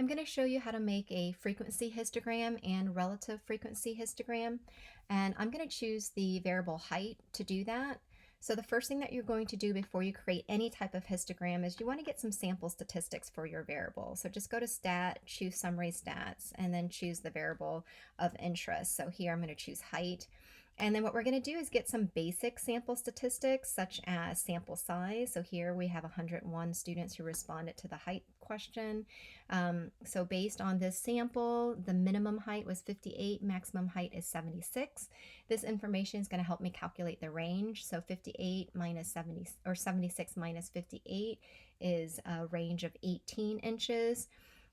I'm going to show you how to make a frequency histogram and relative frequency histogram. And I'm going to choose the variable height to do that. So the first thing that you're going to do before you create any type of histogram is you want to get some sample statistics for your variable. So just go to Stat, choose Summary Stats, and then choose the variable of interest. So here I'm going to choose height. And then what we're going to do is get some basic sample statistics such as sample size. So here we have 101 students who responded to the height question. So based on this sample, the minimum height was 58, maximum height is 76. This information is going to help me calculate the range. So 58 minus 70 or 76 minus 58 is a range of 18 inches.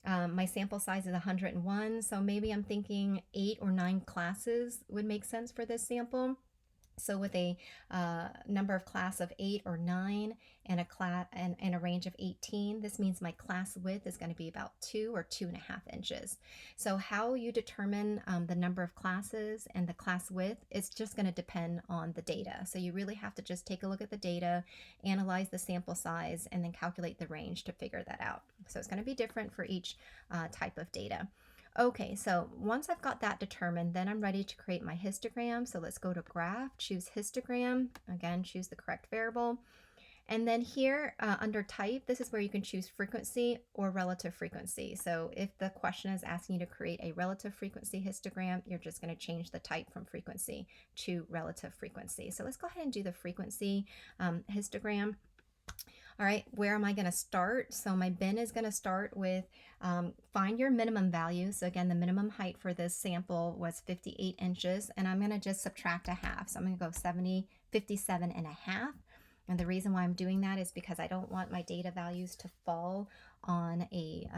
My sample size is 101, so maybe I'm thinking 8 or 9 classes would make sense for this sample. So with a number of class of 8 or 9 and a range of 18, this means my class width is going to be about 2 or 2.5 inches. So how you determine the number of classes and the class width, it's just going to depend on the data. So you really have to just take a look at the data, analyze the sample size, and then calculate the range to figure that out. So it's going to be different for each type of data. Okay, so once I've got that determined, then I'm ready to create my histogram. So let's go to Graph, choose Histogram, again, choose the correct variable. And then here under Type, this is where you can choose frequency or relative frequency. So if the question is asking you to create a relative frequency histogram, you're just going to change the type from frequency to relative frequency. So let's go ahead and do the frequency histogram. All right, where am I going to start? So my bin is going to start with find your minimum value. So again, the minimum height for this sample was 58 inches, and I'm going to just subtract a half. So I'm going to go 57 and a half. And the reason why I'm doing that is because I don't want my data values to fall on a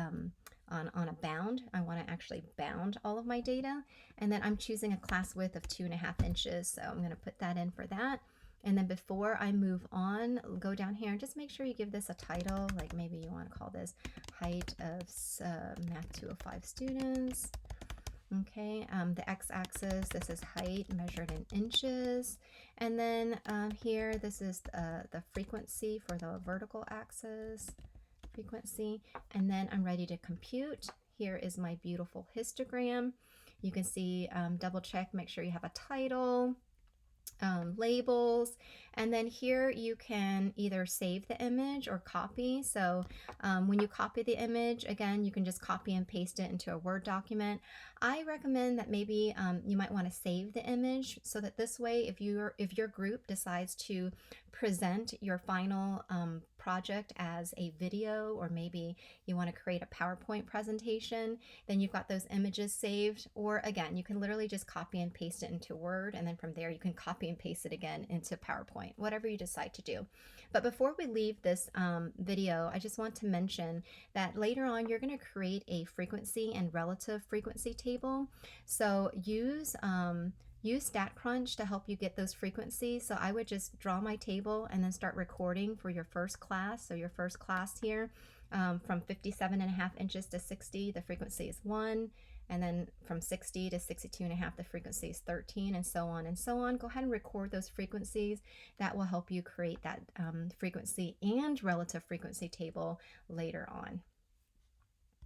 bound. I want to actually bound all of my data. And then I'm choosing a class width of 2.5 inches. So I'm going to put that in for that. And then before I move on, go down here and just make sure you give this a title, like maybe you want to call this height of Math 205 students. Okay, the x-axis, this is height measured in inches. And then here, this is the frequency for the vertical axis, frequency. And then I'm ready to compute. Here is my beautiful histogram. You can see, double check, make sure you have a title. Labels, and then here you can either save the image or copy. So when you copy the image, again, you can just copy and paste it into a Word document. I recommend that maybe you might want to save the image so that this way, if your group decides to present your final project as a video, or maybe you want to create a PowerPoint presentation, then you've got those images saved. Or again, you can literally just copy and paste it into Word, and then from there you can copy and paste it again into PowerPoint, whatever you decide to do. But before we leave this video, I just want to mention that later on you're going to create a frequency and relative frequency table. So use StatCrunch to help you get those frequencies. So I would just draw my table and then start recording for your first class. So your first class here, from 57.5 inches to 60, the frequency is 1. And then from 60 to 62.5, the frequency is 13, and so on and so on. Go ahead and record those frequencies. That will help you create that frequency and relative frequency table later on.